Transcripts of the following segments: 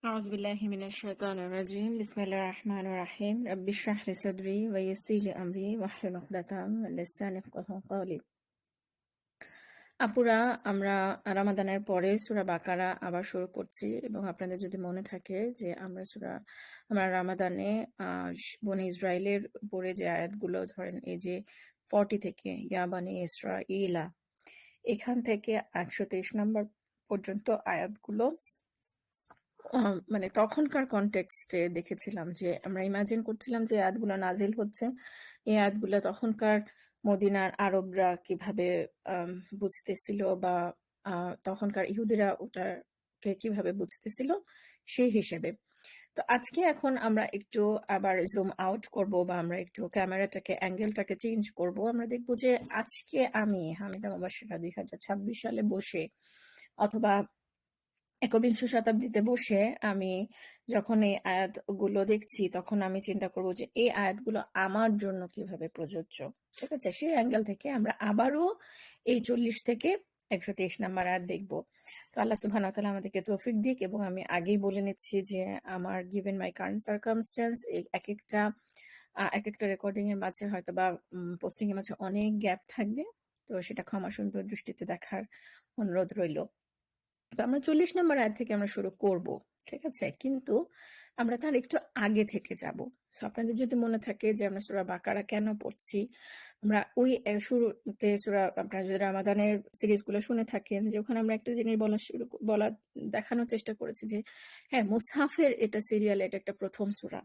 أعوذ بالله من الشيطان الرجيم بسم الله الرحمن الرحيم رب اشرح لي صدري ويسر لي أمري واحلل عقدة من لساني يفقهوا قولي আপুরা আমরা রামাদানের পরে সূরা বাকারা আবার শুরু করছি এবং আপনাদের যদি মনে থাকে যে আমরা রামাদানে বনি ইসরাইলের উপরে যে আয়াতগুলো ধরেন এই যে 40 থেকে ইয়া বানি ইসরাঈলা এখান থেকে 123 নম্বর পর্যন্ত আয়াতগুলো মানে তখনকার কনটেক্সটে দেখেছিলাম যে আমরা ইমাজিন করছিলাম যে আয়াতগুলো নাজিল হচ্ছে এই আয়াতগুলো তখনকার মদিনার আরবরা কিভাবে বুঝতেছিল বা তখনকার ইহুদিরা ওটাকে কিভাবে বুঝতেছিল সেই হিসেবে। তো আজকে এখন আমরা একটু আবার জুম আউট করব বা আমরা একটু ক্যামেরাটাকে অ্যাঙ্গেলটাকে চেঞ্জ করব। আমরা দেখব যে আজকে আমি হামিদা মুবাশশিরা 2026 সালে বসে অথবা একবিংশ শতাব্দীতে বসে আমি যখন এই আয়াতগুলো দেখছি তখন আমি চিন্তা করব যে এই আয়াতগুলো আমার জন্য কিভাবে প্রযোজ্য। ঠিক আছে, সেই অ্যাঙ্গেল থেকে আমরা আবারও এই 40 থেকে 123 নাম্বার আয়াত দেখব। তো আল্লাহ সুবহানাহু ওয়া তাআলা আমাদেরকে তৌফিক দিক। এবং আমি আগেই বলে নিচ্ছি যে আমার গিভেন মাই কারেন্ট সার্কামস্ট্যান্স এক একটা রেকর্ডিং এর মাঝে হয়তো বা পোস্টিং এর মাঝে অনেক গ্যাপ থাকবে, তো সেটা ক্ষমা সুন্দর দৃষ্টিতে দেখার অনুরোধ রইল। তো আমরা 40 নম্বর আয়াত থেকে আমরা শুরু করব, ঠিক আছে, কিন্তু আমরা তার একটু আগে থেকে যাব। আপনাদের যদি মনে থাকে যে আমরা সূরা বাকারা কেন পড়ছি, আমরা ওই শুরুতে আপনারা যদি রামাদানের সিরিজগুলো শুনে থাকেন যে ওখানে আমরা একটা জিনিস বলা দেখানোর চেষ্টা করেছি যে হ্যাঁ, মুসহাফের এটা সিরিয়াল, এটা একটা প্রথম সূরা।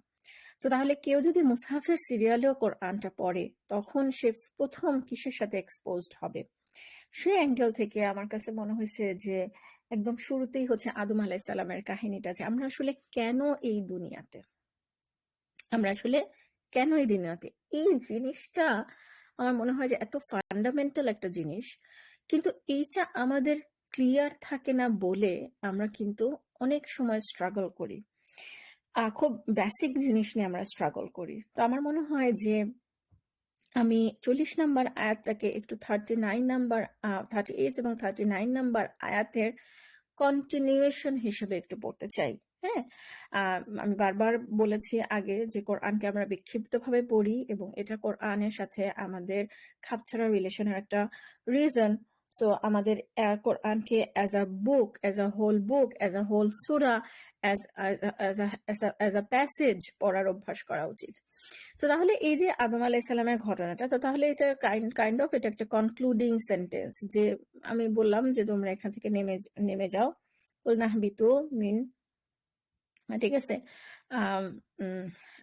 তো তাহলে কেউ যদি মুসহাফের সিরিয়ালেও কোরআনটা পড়ে তখন সে প্রথম কিসের সাথে এক্সপোজড হবে, সেই অ্যাঙ্গেল থেকে আমার কাছে মনে হয়েছে যে একদম শুরুতেই হচ্ছে আদম আলাইহিস সালামের কাহিনীটা, যে আমরা আসলে কেন এই দুনিয়াতে, এই জিনিসটা আমার মনে হয় যে এত ফান্ডামেন্টাল একটা জিনিস, কিন্তু এইটা আমাদের ক্লিয়ার থাকে না বলে আমরা কিন্তু অনেক সময় স্ট্রাগল করি। খুব বেসিক জিনিস নিয়ে আমরা স্ট্রাগল করি। তো আমার মনে হয় যে আমি 40 নাম্বার আয়াতটাকে একটু 39 নাম্বার 38 এবং 39 নাম্বার আয়াতের কন্টিনিউয়েশন হিসেবে একটু পড়তে চাই। হ্যাঁ, আমি বারবার বলেছি আগে যে কোরআনকে আমরা বিক্ষিপ্তভাবে পড়ি এবং এটা কোরআনের সাথে আমাদের খাপছাড়া রিলেশনের একটা রিজন। সো আমাদের কোরআনকে as a book, as a whole সূরা, অ্যাজ আ প্যাসেজ পড়ার অভ্যাস করা উচিত। তো তাহলে এই যে আদম আলাইহিস সালামের ঘটনাটা, তো তাহলে এটা কাইন্ড অফ এটা একটা কনক্লুডিং সেন্টেন্স, যে আমি বললাম যে তোমরা এখান থেকে নেমে যাও, কুলনাহবিতু মিন, ঠিক আছে,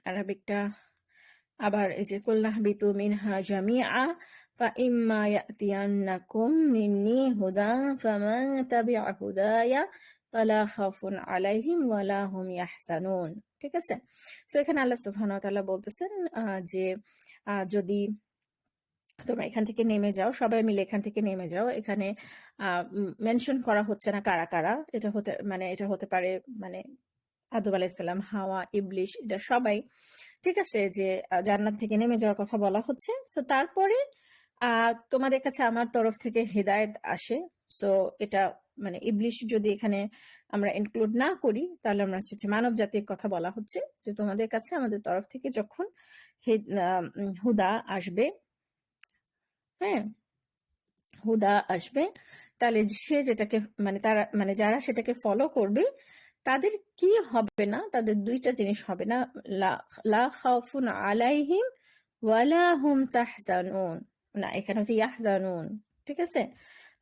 আরবিকটা আবার এই যে কুলনাহবিতু মিনহা জামিআ ফাইম্মা ইয়াতিয়ান্নাকুম মিন্নি হুদা ফামান তাবিআ হুদায়া ফালা খাউফুন আলাইহিম ওয়ালা হুম ইয়াহজানুন। ঠিক আছে, সো এখানে আল্লাহ সুবহানাহু ওয়া তাআলা বলতেছেন যে যদি তোমরা এখান থেকে নেমে যাও, সবাই মিলে এখান থেকে নেমে যাও। এখানে মেনশন করা হচ্ছে না কারা কারা, এটা হতে পারে মানে আদম আলাইহিস সালাম, হাওয়া, ইবলিশ, এটা সবাই। ঠিক আছে, যে জান্নাত থেকে নেমে যাওয়ার কথা বলা হচ্ছে। সো তারপরে তোমাদের কাছে আমার তরফ থেকে হেদায়েত আসে। সো এটা মানে ইবলিশ যদি এখানে আমরা ইনক্লুড না করি তাহলে আমরা হচ্ছে মানব জাতির কথা বলা হচ্ছে, যে তোমাদের কাছে আমাদের তরফ থেকে যখন হুদা আসবে, হ্যাঁ, হুদা আসবে, তাহলে সে যেটাকে যারা সেটাকে ফলো করবে তাদের কি হবে না, তাদের দুইটা জিনিস হবে না, লা লা খাউফুন আলাইহিম ওয়ালা হুম তাহজানুন। না, এখানে হচ্ছে ইয়াহজানুন। ঠিক আছে,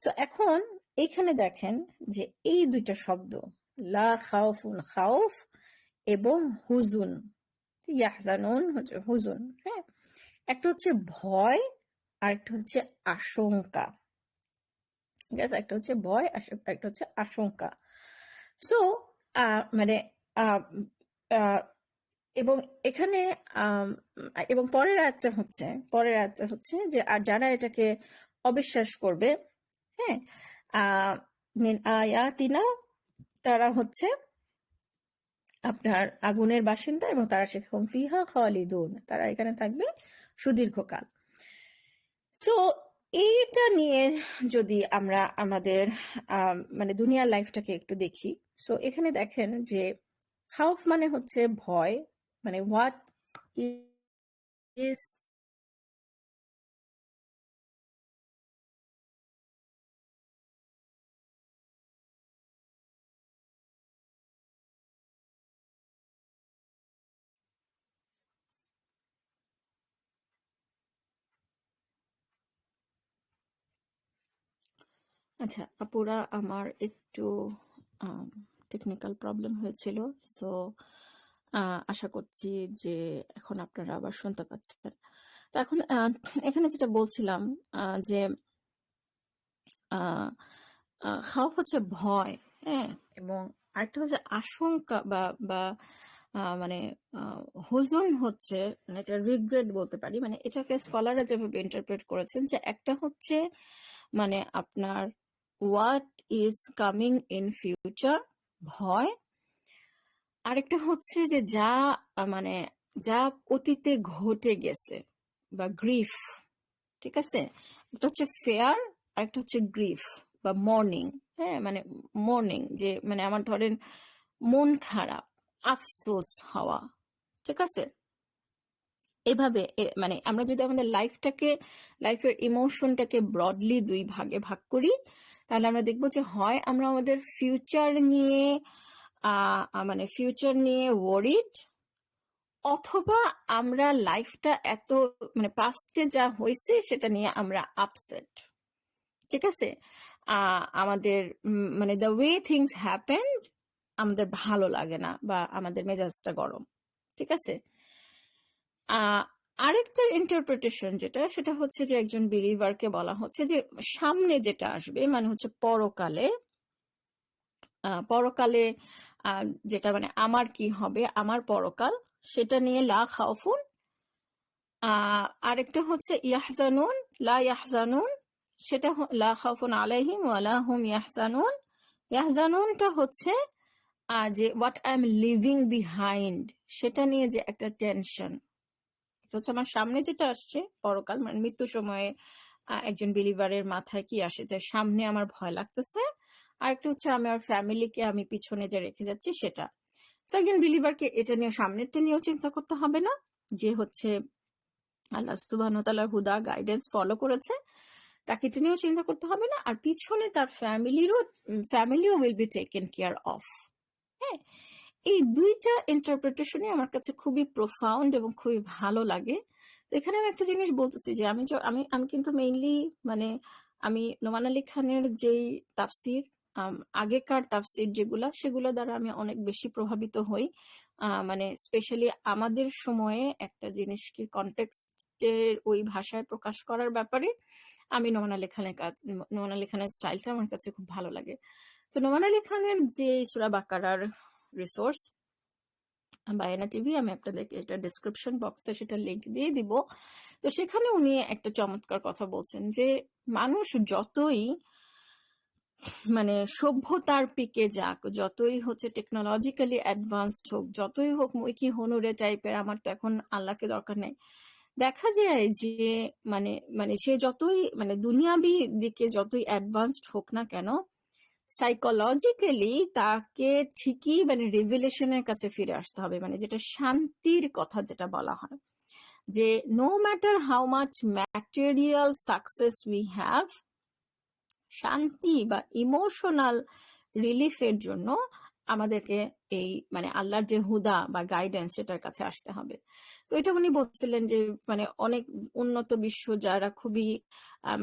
সো এখন এখানে দেখেন যে এই দুইটা শব্দ, লা খাউফুন, খাউফ, এবং হুজুন, ইয়াহজানুন হচ্ছে হুজুন। হ্যাঁ, একটা হচ্ছে ভয় আর একটা হচ্ছে আশঙ্কা। ঠিক আছে, একটা হচ্ছে ভয়, একটা হচ্ছে আশঙ্কা। সো মানে আহ, আহ, এবং এখানে আম, এবং পরের আয়াতটা হচ্ছে যে আর যারা এটাকে অবিশ্বাস করবে, হ্যাঁ, মিন আয়াতিনা, তারা হচ্ছে আপনার আগুনের বাসিন্দা এবং তারা সেখানে ফিহা খালিদুন, তারা এখানে থাকবে সুদীর্ঘকাল। সো এইটা নিয়ে যদি আমরা আমাদের মানে দুনিয়ার লাইফটাকে একটু দেখি, সো এখানে দেখেন যে খাউফ মানে হচ্ছে ভয়, মানে হোয়াট ইজ আচ্ছা আপুরা, আমার একটু টেকনিক্যাল প্রবলেম হয়েছিল, সো আশা করছি যে এখন আপনারা আবার শুনতে পাচ্ছেন। তো এখন এখানে যেটা বলছিলাম যে আহ খাওয়াফ হচ্ছে ভয়, হ্যাঁ, এবং আরেকটা হচ্ছে আশঙ্কা বা বা মানে হুজুন হচ্ছে, মানে এটা রিগ্রেট বলতে পারি, মানে এটাকে স্কলাররা যেভাবে ইন্টারপ্রেট করেছেন যে একটা হচ্ছে মানে আপনার what is coming in future, ভয়। আরেকটা হচ্ছে যে যা মানে যা অতীতে ঘটে গেছে বা গ্রিফ, ঠিক আছে? একটা হচ্ছে ফেয়ার, আর একটা হচ্ছে গ্রিফ বা মর্নিং। হ্যাঁ, মানে মর্নিং যে মানে আমার ধরেন মন খারাপ, আফসোস হওয়া, ঠিক আছে? এভাবে মানে আমরা যদি আমাদের লাইফের ইমোশনটাকে ব্রডলি দুই ভাগে ভাগ করি, তাহলে আমরা দেখবো যে হয় আমরা আমাদের ফিউচার নিয়ে মানে ফিউচার নিয়ে ওয়ারিড, অথবা আমরা লাইফটা এত মানে পাস্টে যা হয়েছে সেটা নিয়ে আমরা আপসেট, ঠিক আছে? আমাদের মানে দ্য ওয়ে থিংস হ্যাপেন আমাদের ভালো লাগে না বা আমাদের মেজাজটা গরম, ঠিক আছে? আহ আরেকটা ইন্টারপ্রিটেশন যেটা, সেটা হচ্ছে যে একজন বিলিভারকে বলা হচ্ছে যে সামনে যেটা আসবে মানে হচ্ছে পরকালে, পরকালে যেটা মানে আমার কি হবে, আমার পরকাল, সেটা নিয়ে লা খাউফুন। আরেকটা হচ্ছে ইয়াহজানুন, লা ইয়াহজানুন, সেটা লা খাউফুন আলাইহিম ওয়ালা হুম ইয়াহজানুন। ইয়াহজানুনটা হচ্ছে যে what I am living behind, সেটা নিয়ে যে একটা টেনশন। এটা হচ্ছে আমার সামনে যেটা আসছে পরকাল, মানে মৃত্যুর সময়ে একজন বিলিভারের মাথায় কি আসে যে সামনে আমার ভয় লাগতেছে, আর একটা হচ্ছে আমার ফ্যামিলিকে আমি পিছনে যে রেখে যাচ্ছি সেটা। তো একজন বিলিভারকে এটা নিয়ে সামনেরটা নিয়েও চিন্তা করতে হবে না, যে হচ্ছে আল্লাহ সুবহানাহু ওয়া তাআলার হুদা গাইডেন্স ফলো করেছে, তাকে এটা নিয়েও চিন্তা করতে হবে না, আর পিছনে তার ফ্যামিলিও will be taken care of. হ্যাঁ, এই দুইটা ইন্টারপ্রিটেশনই আমার কাছে খুবই প্রোফাউন্ড এবং খুবই ভালো লাগে। তো এখানে আমি একটা জিনিস বলতেছি যে আমি আমি কিন্তু মেইনলি মানে আমি নোমান আলী খানের যেই তাফসির, আগেকার তাফসির যেগুলা, সেগুলো দ্বারা আমি অনেক বেশি প্রভাবিত হই। মানে স্পেশালি আমাদের সময়ে একটা জিনিসকে কনটেক্সটের ওই ভাষায় প্রকাশ করার ব্যাপারে আমি নোমান আলী খানের নোমান আলী খানের স্টাইলটা আমার কাছে খুব ভালো লাগে। তো নোমান আলী খানের যে সূরা বাকারার রিসোর্স বায়ানা টিভি, আমি আপনাদেরকে এটা ডেসক্রিপশন বক্সে সেটা লিংক দিয়ে দিব। তো সেখানে উনি একটা চমৎকার কথা বলছেন যে মানুষ যতই মানে সভ্যতার পিকে যাক, যতই হচ্ছে টেকনোলজিক্যালি অ্যাডভান্সড হোক, যতই হোক মই কি হনুরে টাইপের, আমার তো এখন আল্লাহকে দরকার নেই, দেখা যায় যে মানে মানে সে যতই মানে দুনিয়াবি দিকে যতই অ্যাডভান্সড হোক না কেন, সাইকোলজিক্যালি তাকে ঠিকই মানে রিভিলেশনের কাছে ফিরে আসতে হবে, মানে যেটা শান্তির কথা যেটা বলা হয়, যে no matter how much material success we have, শান্তি বা ইমোশনাল রিলিফের জন্য আমাদেরকে এই মানে আল্লাহর যে হুদা বা গাইডেন্স সেটার কাছে আসতে হবে। তো এটা উনি বলছিলেন যে মানে অনেক উন্নত বিশ্ব যারা খুবই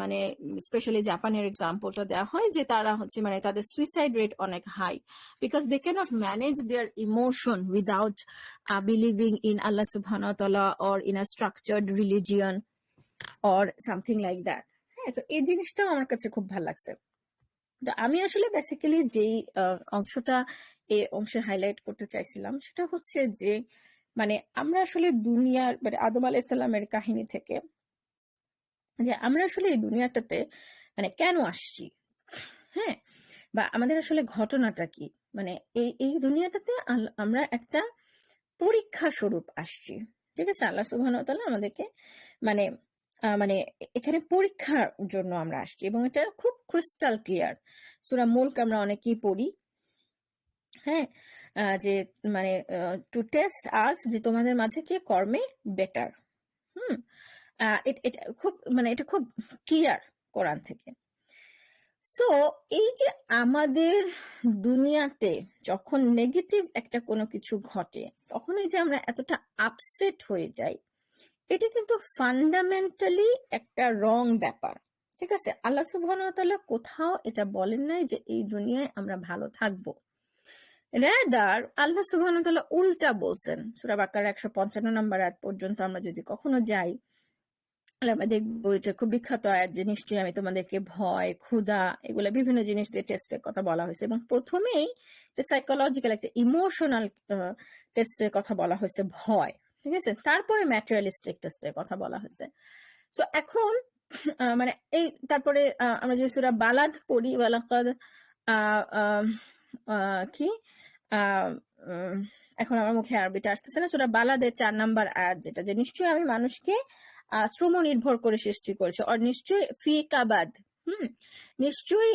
মানে স্পেশালি জাপানের এক্সাম্পলটা দেওয়া হয় যে তারা হচ্ছে মানে তাদের সুইসাইড রেট অনেক high, because they can't manage their emotion without believing in আল্লাহ সুবহানাহু ওয়া তাআলা or in a structured religion or something like that. হ্যাঁ, তো এই জিনিসটাও আমার কাছে খুব ভালো লাগছে। তো আমি আসলে বেসিক্যালি যেই অংশটা এই অংশে হাইলাইট করতে চাইছিলাম সেটা হচ্ছে যে মানে আমরা আসলে দুনিয়ার মানে আদম আলাইহিস সালামের কাহিনী থেকে, যে আমরা আসলে এই দুনিয়াটাতে মানে কেন আসছি, হ্যাঁ, বা আমাদের আসলে ঘটনাটা কি, মানে এই এই দুনিয়াটাতে আমরা একটা পরীক্ষা স্বরূপ আসছি, ঠিক আছে? আল্লাহ সুবহানাহু ওয়া তাআলা আমাদেরকে মানে মানে এখানে পরীক্ষার জন্য আমরা আসছি, এবং এটা খুব ক্রিস্টাল ক্লিয়ার। সূরা মুলক আমরা অনেকেই পড়ি, হ্যাঁ। যে মানে টু টেস্ট আস যে তোমাদের মাঝে কে কর্মে বেটার। হুম এটা খুব মানে এটা খুব ক্লিয়ার কোরআন থেকে। সো এই যে আমাদের দুনিয়াতে যখন নেগেটিভ একটা কোনো কিছু ঘটে, তখন এই যে আমরা এতটা আপসেট হয়ে যাই, এটা কিন্তু ফান্ডামেন্টালি একটা রং ব্যাপার। ঠিক আছে, আল্লাহ সুবহানাহু ওয়া তাআলা কোথাও এটা বলেন নাই যে এই দুনিয়ায় আমরা ভালো থাকবো। রাদার আল্লাহ সুবহানাহু ওয়া তাআলা উল্টা বলছেন। সূরা বাকারা 155 নম্বর আয়াত পর্যন্ত আমরা যদি কখনো যাই, তাহলে আমরা দেখবো এটা খুব বিখ্যাত আয়াত যে নিশ্চয়ই আমি তোমাদেরকে ভয়, ক্ষুধা, এগুলা বিভিন্ন জিনিস দিয়ে টেস্টের কথা বলা হয়েছে, এবং প্রথমেই সাইকোলজিক্যাল একটা ইমোশনাল টেস্টের কথা বলা হয়েছে, ভয়। ঠিক আছে, তারপরে ম্যাটেরিয়ালিস্টিক টেস্টের কথা বলা হয়েছে। সো এখন মানে এই তারপরে আমরা যে সূরা বালাদ পড়ি, ওয়ালাকাদ কি এখন আমার মুখে আরবিটা আসতেছে না, সূরা বালাদের 4 নাম্বার আয়াত, যেটা যে নিশ্চয়ই আমি মানুষকে শ্রম নির্ভর করে সৃষ্টি করেছে, আর নিশ্চয়ই ফি কাবাদ। নিশ্চয়ই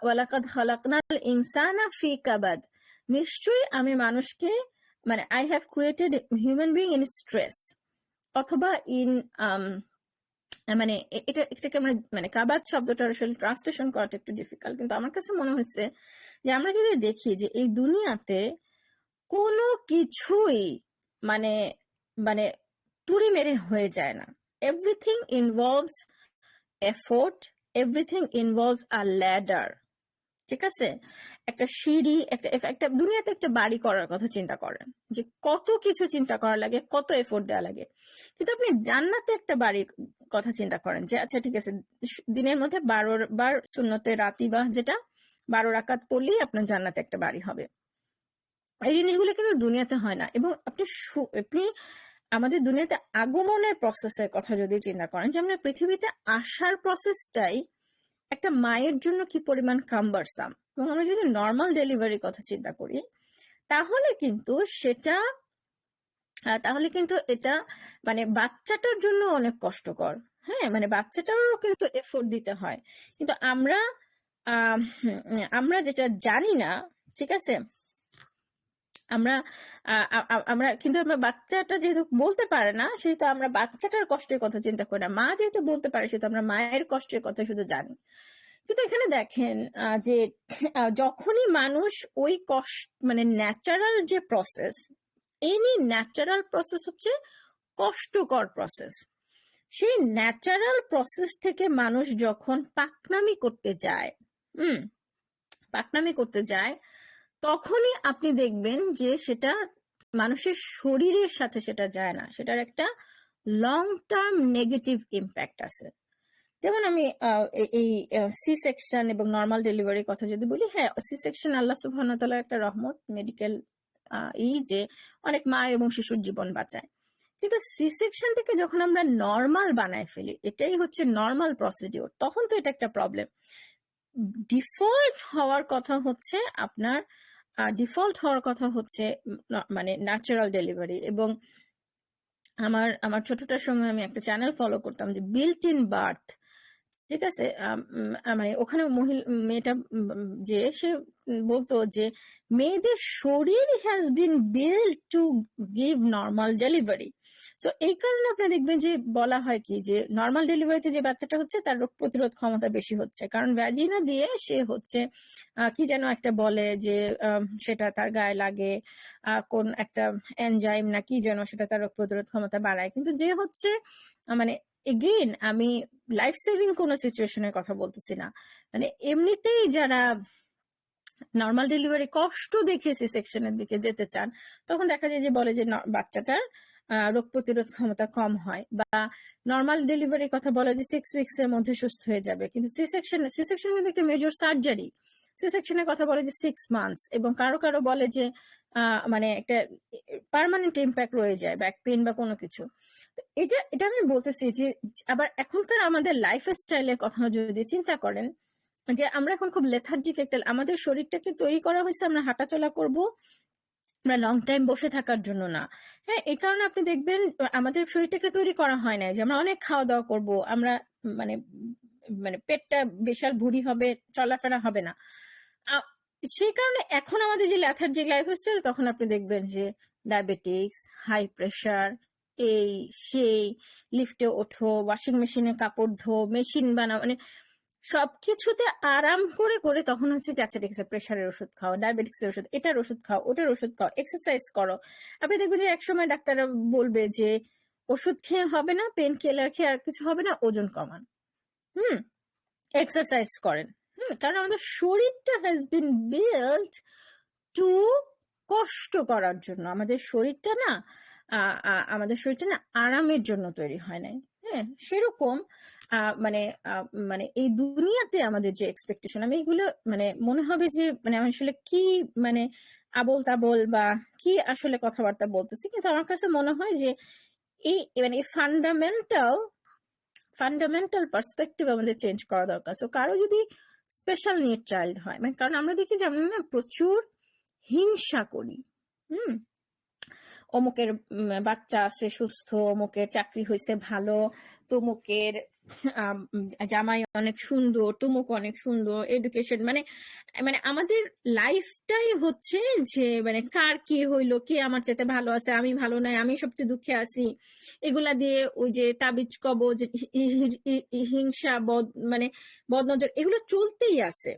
ওয়ালাকাদ খালাকনাল ইনসানা ফি কাবাদ, নিশ্চয়ই আমি মানুষকে মানে I have created human being in stress, অথবা ইন মানে এটাকে আমরা মানে কাবাদ শব্দটা আসলে ট্রান্সলেশন করাটা একটু ডিফিকাল্ট, কিন্তু আমার কাছে মনে হচ্ছে যে আমরা যদি দেখি যে এই দুনিয়াতে কোনো কিছুই মানে মানে তুড়ি মেরে হয়ে যায় না। Everything involves effort, everything involves a ladder. ঠিক আছে, একটা সিঁড়ি, একটা দুনিয়াতে একটা বাড়ি করার কথা চিন্তা করেন, যে কত কিছু চিন্তা করা লাগে, কত এফোর্ট দেওয়া লাগে। কিন্তু আপনি জান্নাতে একটা বাড়ির কথা চিন্তা করেন যে আচ্ছা ঠিক আছে, দিনের মধ্যে 12 বার সুন্নতে রাতিবাহ, যেটা 12 রাকাত পড়লেই আপনার জান্নাতে একটা বাড়ি হবে। এই জিনিসগুলো কিন্তু দুনিয়াতে হয় না। এবং আপনি আমাদের দুনিয়াতে আগমনের প্রসেসের কথা যদি চিন্তা করেন, যে আমরা পৃথিবীতে আসার প্রসেসটাই একটা মায়ের জন্য কি পরিমাণ কাম্বারসাম। এবং আমরা যদি নর্মাল ডেলিভারির কথা চিন্তা করি, তাহলে কিন্তু এটা মানে বাচ্চাটার জন্য অনেক কষ্টকর। হ্যাঁ, মানে বাচ্চাটারও কিন্তু এফোর্ট দিতে হয়। কিন্তু আমরা যেটা জানি না, ঠিক আছে, আমরা আমরা কিন্তু আমরা বাচ্চাটা যেহেতু বলতে পারে না, সেহেতু আমরা বাচ্চাটার কষ্টের কথা চিন্তা করি না। মা যেহেতু বলতে পারে, সেহেতু আমরা মায়ের কষ্টের কথা শুধু জানি। কিন্তু এখানে দেখেন যে যখনই মানুষ ওই কষ্ট মানে ন্যাচারাল যে প্রসেস, এনি ন্যাচারাল প্রসেস হচ্ছে কষ্টকর প্রসেস। সেই ন্যাচারাল প্রসেস থেকে মানুষ যখন পাকনামি করতে যায়, পাকনামি করতে যায়, তখনই আপনি দেখবেন যে সেটা মানুষের শরীরের সাথে সেটা যায় না, সেটার একটা লং টার্ম নেগেটিভ ইম্প্যাক্ট আছে। যেমন আমি এই সি সেকশন এবং নর্মাল ডেলিভারির কথা যদি বলি, হ্যাঁ, সি সেকশন আল্লাহ সুবহানাহু ওয়া তাআলার একটা রহমত, মেডিকেল এই যে অনেক মা এবং শিশুর জীবন বাঁচায়। কিন্তু সি সেকশনটাকে যখন আমরা নর্মাল বানায় ফেলি, এটাই হচ্ছে নর্মাল প্রসিডিওর, তখন তো এটা একটা প্রবলেম। ডিফল্ট হওয়ার কথা হচ্ছে আপনার মানে ন্যাচারাল ডেলিভারি। এবং আমার ছোটটার সময় আমি একটা চ্যানেল ফলো করতাম যে বিল্ট ইন বার্থ। ঠিক আছে, মানে ওখানে মেয়েটা যে সে বলতো যে মেয়েদের শরীর has been build to give normal delivery. So এই কারণে আপনি দেখবেন যে বলা হয় কি যে নর্মাল ডেলিভারিতে যে বাচ্চাটা হচ্ছে তার রোগ প্রতিরোধ ক্ষমতা বেশি হচ্ছে, কারণ ভ্যাজিনা দিয়ে সে হচ্ছে কি যেন একটা বলে যে সেটা তার গায়ে লাগে, কোন একটা এনজাইম না কি যেন, সেটা তার রোগ প্রতিরোধ ক্ষমতা বাড়ায়। কিন্তু যে হচ্ছে মানে এগেইন আমি লাইফ সেভিং কোনো সিচুয়েশনের কথা বলতেছি না, মানে এমনিতেই যারা নর্মাল ডেলিভারি কষ্ট দেখে সি সেকশনের দিকে যেতে চান, তখন দেখা যায় যে বলে যে বাচ্চাটার রোগ প্রতিরোধ ক্ষমতা কম হয়, বা নর্মাল ডেলিভারির কথা বলে যে 6 উইকস এর মধ্যে সুস্থ হয়ে যাবে। কিন্তু সি সেকশন কিন্তু একটা মেজর সার্জারি। সি সেকশনের কথা বলে যে 6 মান্থস, এবং কারো কারো বলে যে মানে একটা পার্মানেন্ট ইম্প্যাক্ট রয়ে যায়, ব্যাক পেইন বা কোনো কিছু। তো এটা আমি বলতেছি যে আবার এখনকার আমাদের লাইফ স্টাইলের কথা যদি চিন্তা করেন, যে আমরা এখন খুব লেথার্জিক একটা, আমাদের শরীরটাকে তৈরি করা হয়েছে আমরা হাঁটাচলা করব, আমরা লং টাইম বসে থাকার জন্য না। হ্যাঁ, এই কারণে আপনি দেখবেন আমাদের শরীরটাকে তৈরি করা হয় না যে আমরা অনেক খাওয়া দাওয়া করব, আমরা মানে মানে পেটটা বিশাল ভুঁড়ি হবে, চলাফেরা হবে না। সেই কারণে এখন আমাদের যে ল্যাথার্জিক লাইফস্টাইল, তখন আপনি দেখবেন যে ডায়াবেটিক্স, হাই প্রেশার, এই সেই, লিফটে ওঠো, ওয়াশিং মেশিনে কাপড় ধো, মেশিন বানাও, মানে সবকিছুতে আরাম করে করে তখন হচ্ছে যে আচ্ছা ঠিক আছে, প্রেশারের ওষুধ খাও, ডায়াবেটিক্সের ওষুধ, এটার ওষুধ খাও, ওটার ওষুধ খাও, এক্সারসাইজ করো। আপনি দেখবেন যে একসময় ডাক্তাররা বলবে যে ওষুধ খেয়ে হবে না, পেন কিলার খেয়ে আর কিছু হবে না, ওজন কমান, হুম, এক্সারসাইজ করেন। কারণ আমাদের শরীরটা হ্যাজ বিন বিল্ট টু কষ্ট করার জন্য। আমাদের শরীরটা না আরামের জন্য তৈরি হয় নাই। হ্যাঁ, সেরকম মানে মানে এই দুনিয়াতে আমাদের যে এক্সপেকটেশন, আমি এগুলো মানে মনে হবে যে মানে আমি আসলে কি মানে আবোল তাবোল বা কি আসলে কথাবার্তা বলতেছি, কিন্তু আমার কাছে মনে হয় যে এই মানে ফান্ডামেন্টাল পার্সপেক্টিভ আমাদের চেঞ্জ করা দরকার। সো কারো যদি স্পেশাল নিড চাইল্ড হয়, মানে কারণ আমরা দেখি যে আমরা না প্রচুর হিংসা করি। হুম, অমুকের বাচ্চা আছে সুস্থ, অমুকের চাকরি হয়েছে ভালো, তমুকের জামাই অনেক সুন্দর, তমুক অনেক সুন্দর, এডুকেশন, মানে মানে আমাদের লাইফটাই হচ্ছে যে মানে কার কি হইলো, কে আমার চাইতে ভালো আছে, আমি ভালো নাই, আমি সবচেয়ে দুঃখে আছি, এগুলা দিয়ে ওই যে তাবিজ কবজ, হিংসা, মানে বদনজর, এগুলো চলতেই আছে।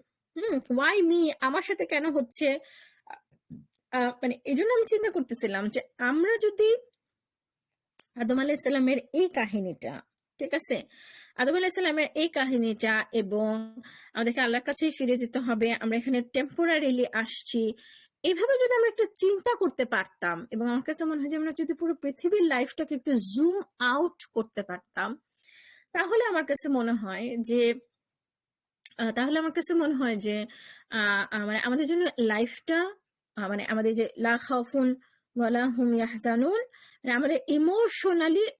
ওয়াই মি, আমার সাথে কেন হচ্ছে? মানে এই জন্য আমি চিন্তা করতেছিলাম যে আমরা যদি আদম আলাইসাল্লামের এই কাহিনীটা, ঠিক আছে, আদম আলাইসাল্লামের এই কাহিনীটা, এবং আমাদেরকে আল্লাহর কাছেই ফিরে যেতে হবে, আমরা এখানে টেম্পোরারিলি আসছি, এইভাবে যদি আমরা একটু চিন্তা করতে পারতাম, এবং আমার কাছে মনে হয় যে আমরা যদি পুরো পৃথিবীর লাইফটাকে একটু জুম আউট করতে পারতাম, তাহলে আমার কাছে মনে হয় যে মানে আমাদের জন্য লাইফটা, মানে আমাদের যে লা খাউফুন ওয়ালা হুম ইয়াহজানুন, মানে আমাদের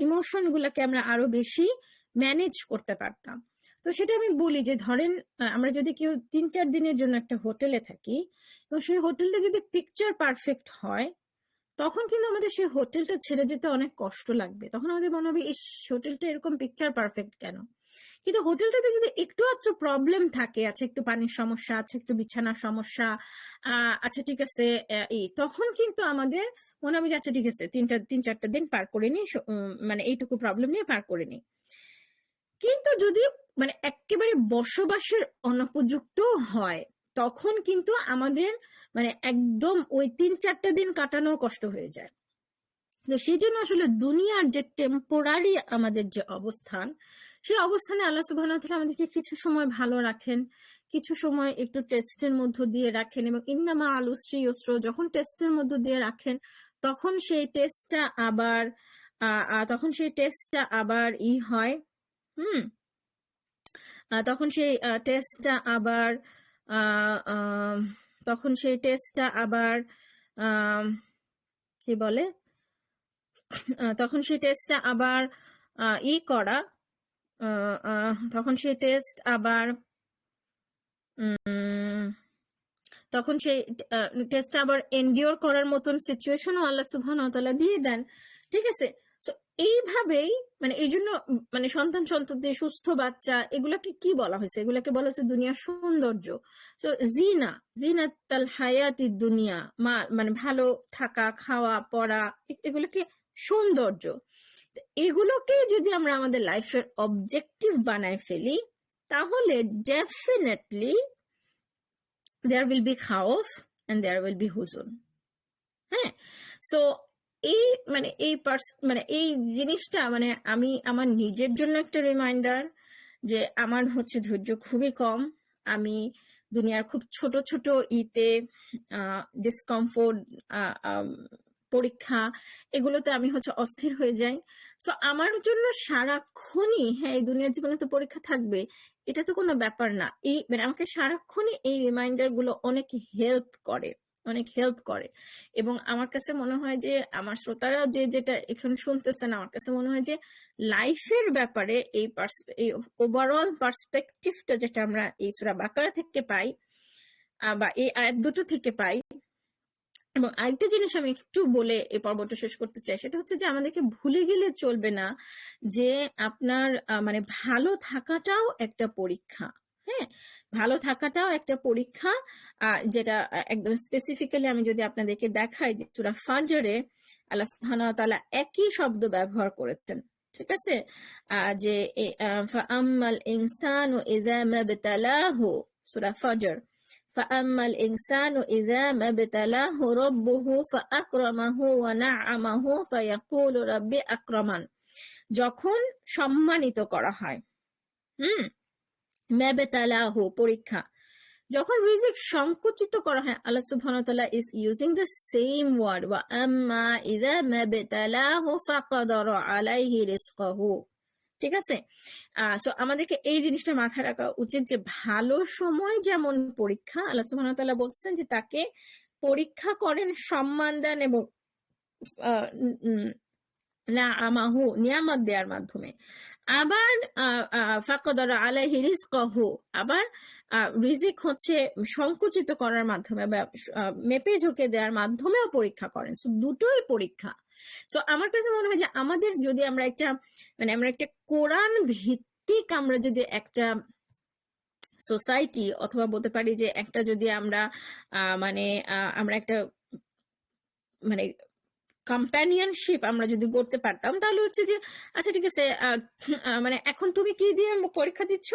ইমোশন গুলাকে আমরা আরো বেশি ম্যানেজ করতে পারতাম। তো সেটা আমি বলি যে ধরেন আমরা যদি কেউ 3-4 দিনের জন্য একটা হোটেলে থাকি, এবং সেই হোটেলটা যদি পিকচার পারফেক্ট হয়, তখন কিন্তু আমাদের সেই হোটেলটা ছেড়ে যেতে অনেক কষ্ট লাগবে। তখন আমাদের মনে হবে এই হোটেলটা এরকম পিকচার পারফেক্ট কেন। কিন্তু হোটেলটাতে যদি একটু আধটু প্রবলেম থাকে, আছে একটু পানির সমস্যা, আছে একটু বিছানার সমস্যা, আচ্ছা ঠিক আছে, তখন কিন্তু আমাদের মনে হবে যে আচ্ছা ঠিক আছে, 3-4টা দিন পার করে নি, মানে এইটুকু প্রবলেম নিয়ে পার করে নি। কিন্তু যদি মানে একেবারে বসবাসের অনুপযুক্ত হয়, তখন কিন্তু আমাদের মানে একদম ওই 3-4টা দিন কাটানো কষ্ট হয়ে যায়। তো সেই জন্য আসলে দুনিয়ার যে টেম্পোরারি আমাদের যে অবস্থান, সেই অবস্থানে আল্লাহ সুবহানাহু ওয়া তাআলা আমাদেরকে কিছু সময় ভালো রাখেন, কিছু সময় একটু টেস্টের মধ্য দিয়ে রাখেন, এবং ইন্না মাআল উসরি ইউসর, যখন টেস্টের মধ্য দিয়ে রাখেন, তখন সেই টেস্টটা আবার হয়। হুম, তখন সেই টেস্টটা আবার আহ, আম, তখন সেই টেস্টটা আবার আম, কি বলে, তখন সেই টেস্টটা আবার করা, তখন সেই টেস্ট আবার তখন সেই টেস্টটা আবার এনডিওর করার মতন সিচুয়েশনও আল্লাহ সুবহানাহু ওয়া তাআলা দিয়ে দেন। ঠিক আছে, তো এইভাবেই মানে এই জন্য মানে সন্ততি, সুস্থ বাচ্চা, এগুলাকে কি বলা হয়েছে? এগুলাকে বলা হয়েছে দুনিয়ার সৌন্দর্য। তো জিনাতাল হায়াতি দুনিয়া, মানে ভালো থাকা, খাওয়া, পড়া, এগুলোকে সৌন্দর্য। এগুলোকে যদি আমরা আমাদের লাইফের অবজেক্টিভ বানায় ফেলি, তাহলে definitely there will be খাউফ and there will be হুজুন। হ্যাঁ, সো এই মানে মানে এই জিনিসটা মানে আমি আমার নিজের জন্য একটা রিমাইন্ডার যে আমার হচ্ছে ধৈর্য খুবই কম। আমি দুনিয়ার খুব ছোট ছোট ডিসকমফোর্ট, পরীক্ষা, এগুলোতে আমি হচ্ছে অস্থির হয়ে যাই। সো আমার জন্য সারাক্ষণই, হ্যাঁ এই দুনিয়ার জীবনে তো পরীক্ষা থাকবে, এটা তো কোনো ব্যাপার না। এই মানে আমাকে সারাক্ষণই এই রিমাইন্ডার গুলো অনেক হেল্প করে। এবং আমার কাছে মনে হয় যে আমার শ্রোতারা যেটা এখন শুনতেছেন, আমার কাছে মনে হয় যে লাইফের ব্যাপারে এই ওভারঅল পার্সপেক্টিভটা যেটা আমরা এই সূরা বাকারা থেকে পাই, বা এই আয়াত দুটো থেকে পাই। এবং আরেকটা জিনিস আমি একটু বলে এই পর্বটা শেষ করতে চাই, সেটা হচ্ছে যে আমাদেরকে ভুলে গেলে চলবে না যে আপনার মানে ভালো থাকাটাও একটা পরীক্ষা। হ্যাঁ, ভালো থাকাটাও একটা পরীক্ষা, যেটা একদম স্পেসিফিক্যালি আমি যদি আপনাদেরকে দেখাই যে সূরা ফাজরে আল্লাহ সুবহানাহু ওয়া তাআলা একই শব্দ ব্যবহার করেছেন, ঠিক আছে? যে ফাআম্মাল ইনসানু ইযা মাবতালাহু, সূরা ফজর, ফাআম্মাল ইনসানু ইযা মাবতালাহু রাব্বুহু ফাআকরামাহু ওয়া না'আমাহু ফায়াকুলু রাব্বি আকরামান। যখন সম্মানিত করা হয়, মাবতালাহু পরীক্ষা, যখন রিজিক সংকুচিত করা হয়, আল্লাহ সুবহানাহু ওয়া তাআলা is using the same word, ওয়া আম্মা ইযা মাবতালাহু ফাকাদারা আলাইহি রিজকাহু। ঠিক আছে? সো আমাদেরকে এই জিনিসটা মাথায় রাখা উচিত যে ভালো সময় যেমন পরীক্ষা, আল্লাহ সুবহানাহু ওয়া তাআলা বলছেন যে তাকে পরীক্ষা করেন, সম্মান দেন এবং না আমাহু নিয়ামত দেওয়ার মাধ্যমে। আবার ফাকাদারা আলাইহি রিজকাহু, আবার রিজিক হচ্ছে সংকুচিত করার মাধ্যমে বা মেপে ঝুঁকে দেওয়ার মাধ্যমেও পরীক্ষা করেন। সো দুটোই পরীক্ষা। সো আমার কাছে মনে হয় যে আমাদের যদি আমরা একটা কোরআন ভিত্তিক, আমরা যদি একটা সোসাইটি, অথবা বলতে পারি যে একটা যদি আমরা আমরা একটা মানে কম্প্যানিয়নশিপ আমরা যদি করতে পারতাম, তাহলে হচ্ছে যে আচ্ছা ঠিক আছে, এখন তুমি কি দিয়ে পরীক্ষা দিচ্ছ?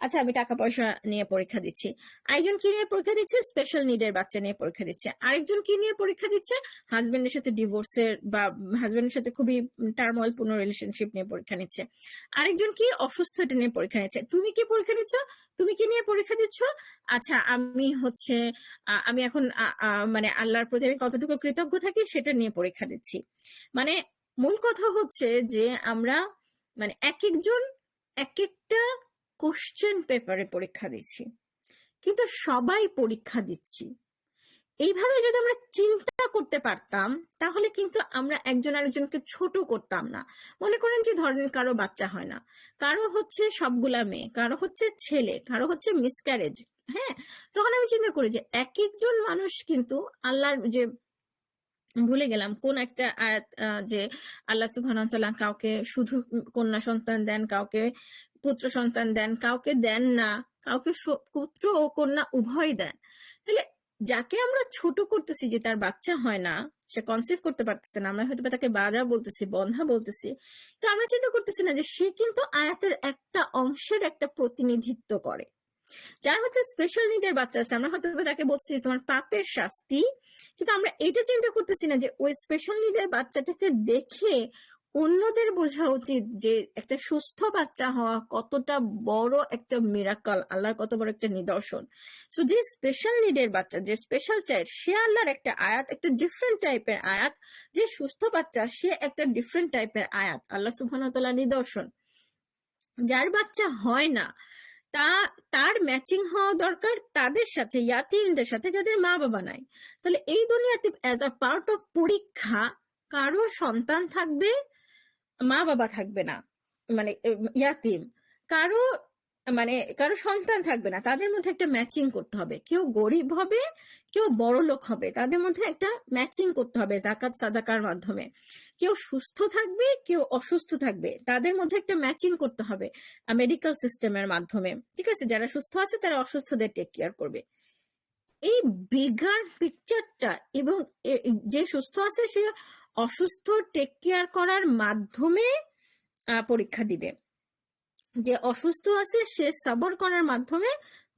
আচ্ছা আমি টাকা পয়সা নিয়ে পরীক্ষা দিচ্ছি। আরেকজন কি নিয়ে পরীক্ষা দিচ্ছে? স্পেশাল নিডের বাচ্চা নিয়ে পরীক্ষা দিচ্ছে। আরেকজন কি নিয়ে পরীক্ষা দিচ্ছে? হাজবেন্ডের সাথে ডিভোর্সের বা হাজবেন্ডের সাথে খুবই টার্মোইল পূর্ণ রিলেশনশিপ নিয়ে পরীক্ষা নিচ্ছে। আরেকজন কি অসুস্থ, এটা নিয়ে পরীক্ষা নিচ্ছে। তুমি কি পরীক্ষা দিচ্ছ? তুমি কি নিয়ে পরীক্ষা দিচ্ছ? আচ্ছা আমি এখন আল্লাহর প্রতি আমি কতটুকু কৃতজ্ঞ থাকি সেটা নিয়ে পরীক্ষা দিচ্ছি। মূল কথা হচ্ছে যে আমরা এক একজন এক একটা কোশ্চেন পেপারে পরীক্ষা দিচ্ছি, কিন্তু সবাই পরীক্ষা দিচ্ছি। এইভাবে যদি আমরা চিন্তা করতে পারতাম, তাহলে কিন্তু আমরা একজন আরেকজনকে ছোট করতাম না। মনে করেন যে ধরেন কারো বাচ্চা হয় না, কারো হচ্ছে সবগুলা মেয়ে, কারো হচ্ছে ছেলে, কারো হচ্ছে মিসক্যারেজ। হ্যাঁ, তখন আমি চিন্তা করি যে এক একজন মানুষ কিন্তু আল্লাহর যে, ভুলে গেলাম কোন একটা আয়াত, যে আল্লাহ সুবহানাহু ওয়া তাআলা কাউকে শুধু কন্যা সন্তান দেন, কাউকে পুত্র সন্তান দেন, কাউকে দেন না, কাউকে পুত্র ও কন্যা উভয় দেন। তাহলে যাকে আমরা ছোট করতেছি যে তার বাচ্চা হয় না, সে কনসিভ করতে পারতেছে না, আমরা হয়তো তাকে বাজা বলতেছি, বন্ধা বলতেছি, তো আমরা চিন্তা করতেছি না যে সে কিন্তু আয়াতের একটা অংশের একটা প্রতিনিধিত্ব করে। যার হচ্ছে স্পেশাল নিডের বাচ্চা আছে, আমরা হয়তো তাকে বলছি তোমার পাপের শাস্তি, কিন্তু আমরা এটা চিন্তা করতেছি না যে ওই স্পেশাল নিডের বাচ্চাটাকে দেখে অন্যদের বোঝা উচিত যে একটা সুস্থ বাচ্চা হওয়া কতটা বড় একটা মিরাকল, আল্লাহর কত বড় একটা নিদর্শন। সো যে স্পেশাল নিডের বাচ্চা, যে স্পেশাল চাইল্ড, সে আল্লাহর একটা আয়াত, একটা ডিফারেন্ট টাইপের আয়াত। যে সুস্থ বাচ্চা, সে একটা ডিফারেন্ট টাইপের আয়াত, আল্লাহ সুবহানাহু ওয়া তাআলার নিদর্শন। যার বাচ্চা হয় না, তার ম্যাচিং হওয়া দরকার তাদের সাথে, ইয়াতিমদের সাথে যাদের মা বাবা নাই। তাহলে এই দুনিয়াতে অ্যাজ আ পার্ট অফ পরীক্ষা, কারো সন্তান থাকবে, মা বাবা থাকবে না, ইয়াতিম, কারো কারো সন্তান থাকবে না, তাদের মধ্যে একটা ম্যাচিং করতে হবে। কেউ গরিব হবে, কেউ বড় লোক হবে, তাদের মধ্যে একটা ম্যাচিং করতে হবে যাকাত সাদাকার মাধ্যমে। কেউ সুস্থ থাকবে, কেউ অসুস্থ থাকবে, তাদের মধ্যে একটা ম্যাচিং করতে হবে মেডিকেল সিস্টেমের মাধ্যমে। ঠিক আছে, যারা সুস্থ আছে তারা অসুস্থদের টেক কেয়ার করবে। এই বিগার পিকচারটা, এবং যে সুস্থ আছে সে অসুস্থ টেক কেয়ার করার মাধ্যমে পরীক্ষা দিবে, যে অসুস্থ আছে সে সবর করার মাধ্যমে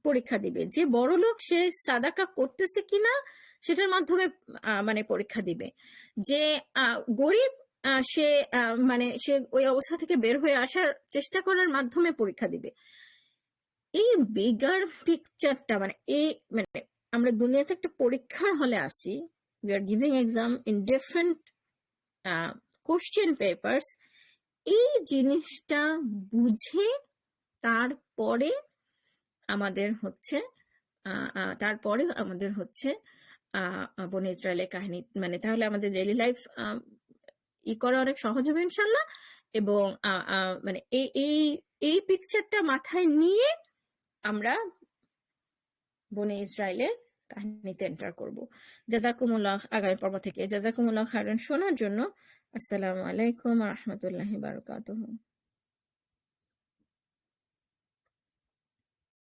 পরীক্ষা দিবে, যে বড় লোক সে সাদাকা করতেছে কিনা সেটার মাধ্যমে পরীক্ষা দিবে, যে গরিব সে ওই অবস্থা থেকে বের হয়ে আসার চেষ্টা করার মাধ্যমে পরীক্ষা দিবে। এই বিগার পিকচারটা আমরা দুনিয়াতে একটা পরীক্ষার হলে আসি, we are giving exam in different question papers। এই জিনিসটা বুঝে তারপরে আমাদের হচ্ছে বনি ইসরায়েলের কাহিনী, তাহলে আমাদের ডেইলি লাইফ করা অনেক সহজ হবে ইনশাল্লাহ। এবং এই পিকচারটা মাথায় নিয়ে আমরা বনি ইসরায়েলের কাহিনীতে এন্টার করব। জাযাকুমুল্লাহ, আগামী পর্ব থেকে জাযাকুমুল্লাহ খায়রান শোনার জন্য। আসসালামু আলাইকুম ওয়া রাহমাতুল্লাহি ওয়া বারাকাতুহু।